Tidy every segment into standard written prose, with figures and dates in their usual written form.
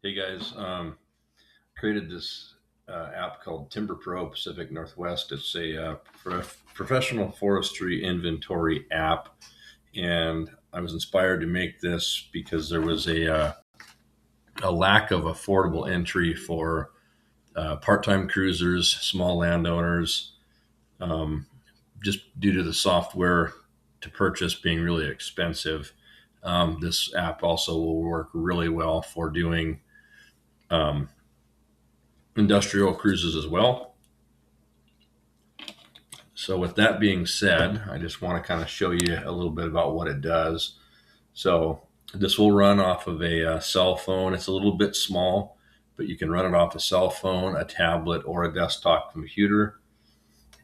Hey guys, created this app called TimberPro Pacific Northwest. It's a professional forestry inventory app, and I was inspired to make this because there was a lack of affordable entry for part-time cruisers, small landowners, um, just due to the software to purchase being really expensive. This app also will work really well for doing um, industrial cruises as well. So with that being said, I just want to kind of show you a little bit about what it does. So this will run off of a cell phone. It's a little bit small, but you can run it off a cell phone, a tablet, or a desktop computer.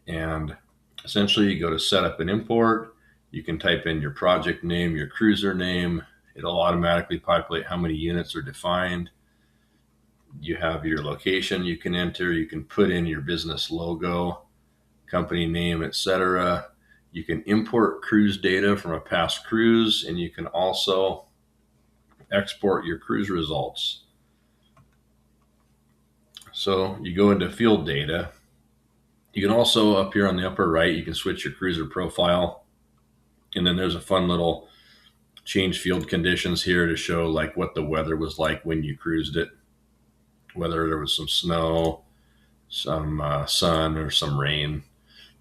And essentially you go to set up and import. You can type in your project name, your cruiser name. It'll automatically populate how many units are defined. You have your location you can enter. You can put in your business logo, company name, etc. You can import cruise data from a past cruise, and you can also export your cruise results. So you go into field data. You can also, up here on the upper right, you can switch your cruiser profile. And then there's a fun little change field conditions here to show like what the weather was like when you cruised it, whether there was some snow, some sun, or some rain.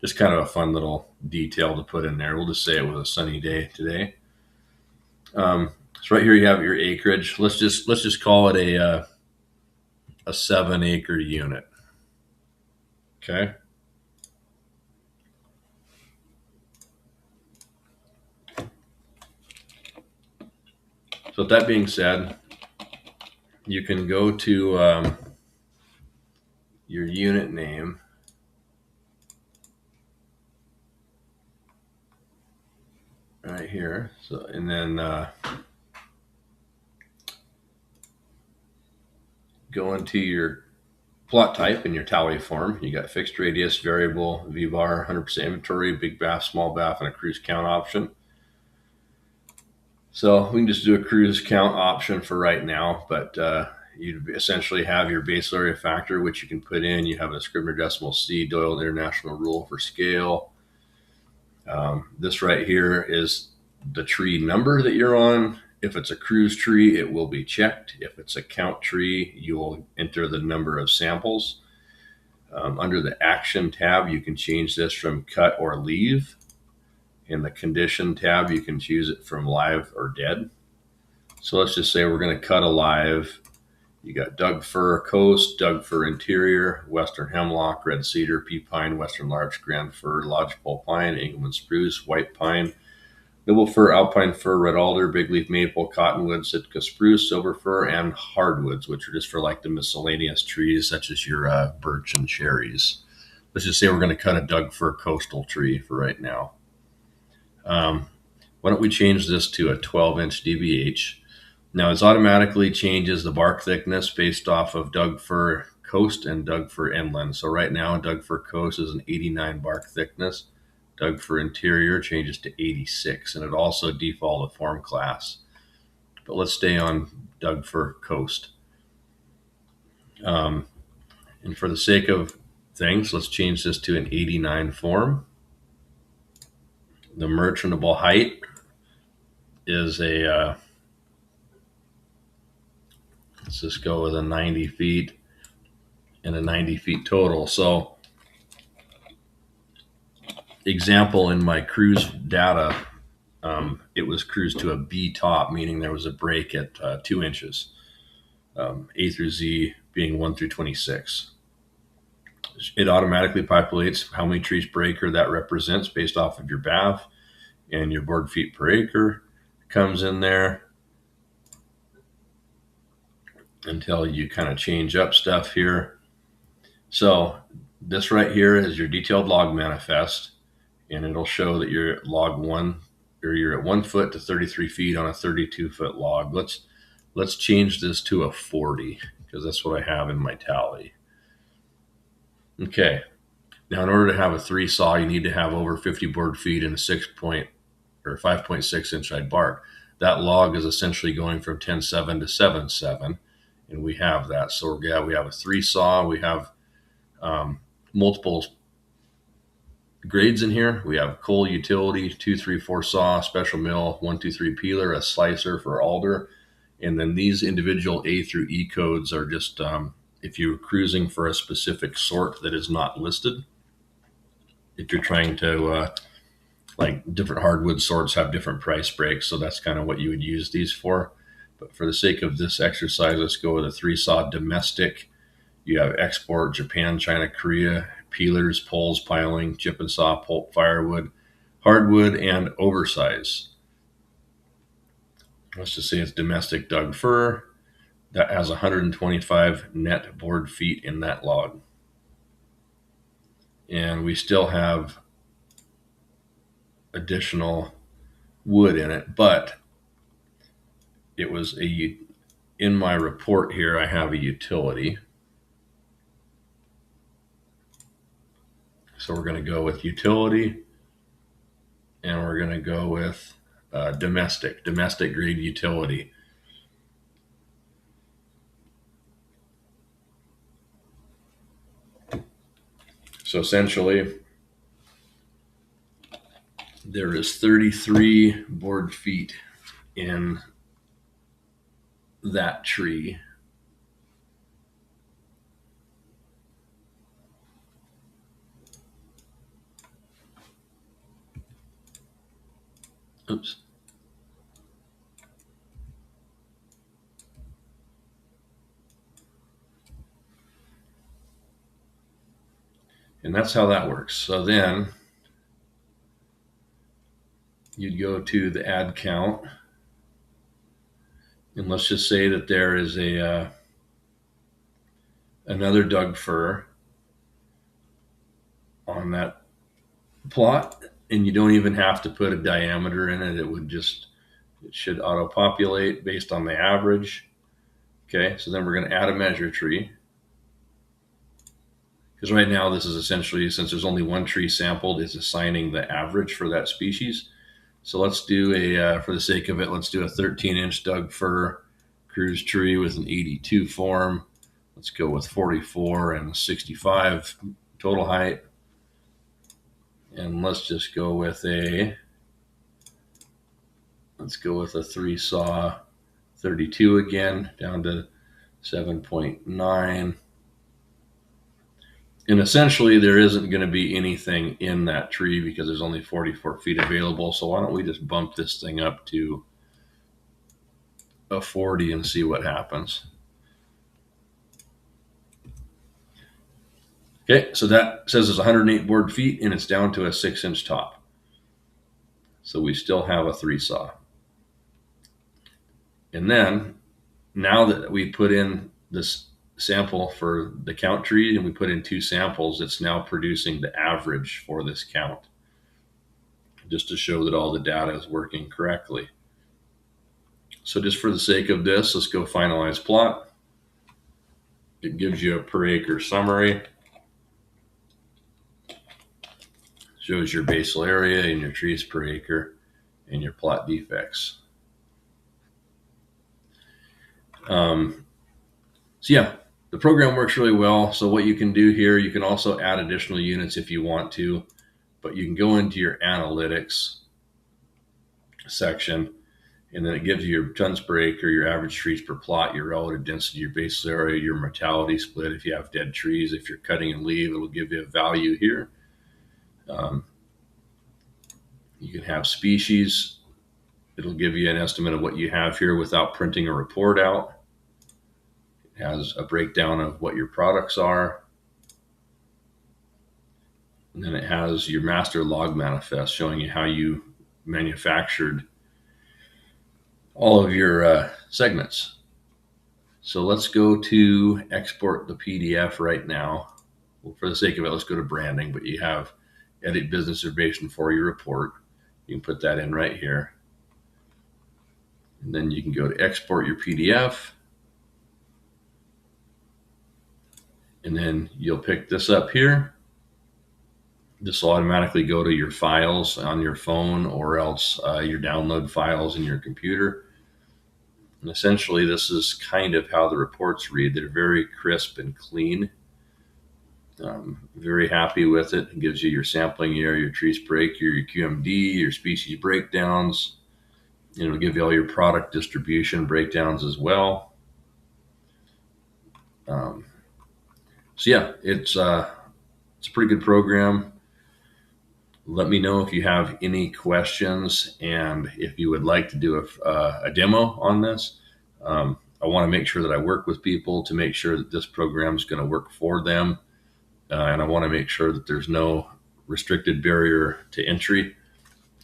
Just kind of a fun little detail to put in there. We'll just say it was a sunny day today. So right here you have your acreage. Let's just call it a 7-acre unit. Okay. So with that being said, you can go to your unit name. Right here. So, and then go into your plot type in your tally form. You got fixed radius, variable, V-bar, 100% inventory, big bath, small bath, and a cruise count option. So we can just do a cruise count option for right now, but you essentially have your base area factor, which you can put in. You have a Scribner decimal C, Doyle International Rule for scale. This right here is the tree number that you're on. If it's a cruise tree, it will be checked. If it's a count tree, you will enter the number of samples. Under the action tab, you can change this from cut or leave. In the condition tab, you can choose it from live or dead. So let's just say we're going to cut a live. You got Doug fir coast, Doug fir interior, western hemlock, red cedar, pea pine, western larch, grand fir, lodgepole pine, Engelmann spruce, white pine, noble fir, alpine fir, red alder, big leaf maple, cottonwood, Sitka spruce, silver fir, and hardwoods, which are just for like the miscellaneous trees such as your birch and cherries. Let's just say we're going to cut a Doug fir coastal tree for right now. Why don't we change this to a 12-inch DBH? Now it automatically changes the bark thickness based off of Doug fir coast and Doug fir inland. So right now Doug fir coast is an 89 bark thickness. Doug fir interior changes to 86, and it also default a form class. But let's stay on Doug fir coast. And for the sake of things, let's change this to an 89 form. The merchantable height is let's just go with a 90 feet and a 90 feet total. So example, in my cruise data, it was cruised to a B top, meaning there was a break at 2 inches, A through Z being 1 through 26. It automatically populates how many trees per acre that represents based off of your BAF, and your board feet per acre comes in there until you kind of change up stuff here. So this right here is your detailed log manifest, and it'll show that you're at log 1, or you're at 1 foot to 33 feet on a 32-foot log. Let's change this to a 40 because that's what I have in my tally. Okay. Now, in order to have a 3 saw, you need to have over 50 board feet and a 5.6 inch hide bark. That log is essentially going from 10.7 to 7.7, and we have that. So yeah, we have a 3 saw. We have multiple grades in here. We have coal utility, 2, 3, 4 saw, special mill, 1, 2, 3 peeler, a slicer for alder. And then these individual A through E codes are just if you're cruising for a specific sort that is not listed. If you're trying to, like different hardwood sorts have different price breaks, so that's kind of what you would use these for. But for the sake of this exercise, let's go with a 3 saw domestic. You have export, Japan, China, Korea, peelers, poles, piling, chip and saw, pulp, firewood, hardwood, and oversize. Let's just say it's domestic Doug fir. That has 125 net board feet in that log. And we still have additional wood in it, but it was in my report here, I have a utility. So we're going to go with utility, and we're going to go with domestic grade utility. So essentially, there is 33 board feet in that tree. Oops. And that's how that works. So then you'd go to the add count. And let's just say that there is another Doug fir on that plot, and you don't even have to put a diameter in it. It should auto-populate based on the average. Okay, so then we're going to add a measure tree. Because right now this is essentially, since there's only one tree sampled, it's assigning the average for that species. So let's do for the sake of it, let's do a 13-inch Doug fir cruise tree with an 82 form. Let's go with 44 and 65 total height. And let's just go with a 3 saw 32 again, down to 7.9. And essentially there isn't going to be anything in that tree because there's only 44 feet available. So why don't we just bump this thing up to a 40 and see what happens. Okay, so that says it's 108 board feet and it's down to a 6-inch top. So we still have a 3 saw. And then now that we put in this sample for the count tree and we put in 2 samples, it's now producing the average for this count, just to show that all the data is working correctly. So just for the sake of this, let's go finalize plot. It gives you a per acre summary. Shows your basal area and your trees per acre and your plot defects. So yeah, the program works really well. So what you can do here, you can also add additional units if you want to, but you can go into your analytics section, and then it gives you your tons per acre, your average trees per plot, your relative density, your basal area, your mortality split. If you have dead trees, if you're cutting and leave, it'll give you a value here. You can have species. It'll give you an estimate of what you have here without printing a report out. It has a breakdown of what your products are. And then it has your master log manifest showing you how you manufactured all of your segments. So let's go to export the PDF right now. Well, for the sake of it, let's go to branding, but you have edit business information for your report. You can put that in right here. And then you can go to export your PDF. And then you'll pick this up here. This will automatically go to your files on your phone or else your download files in your computer. And essentially, this is kind of how the reports read. They're very crisp and clean. Very happy with it. It gives you your sampling year, your tree break, your QMD, your species breakdowns. It'll give you all your product distribution breakdowns as well. Um, so yeah, it's a pretty good program. Let me know if you have any questions and if you would like to do a demo on this. I want to make sure that I work with people to make sure that this program is going to work for them. And I want to make sure that there's no restricted barrier to entry.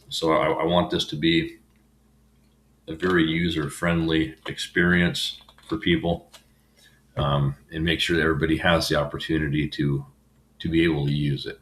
So I want this to be a very user-friendly experience for people, and make sure that everybody has the opportunity to be able to use it.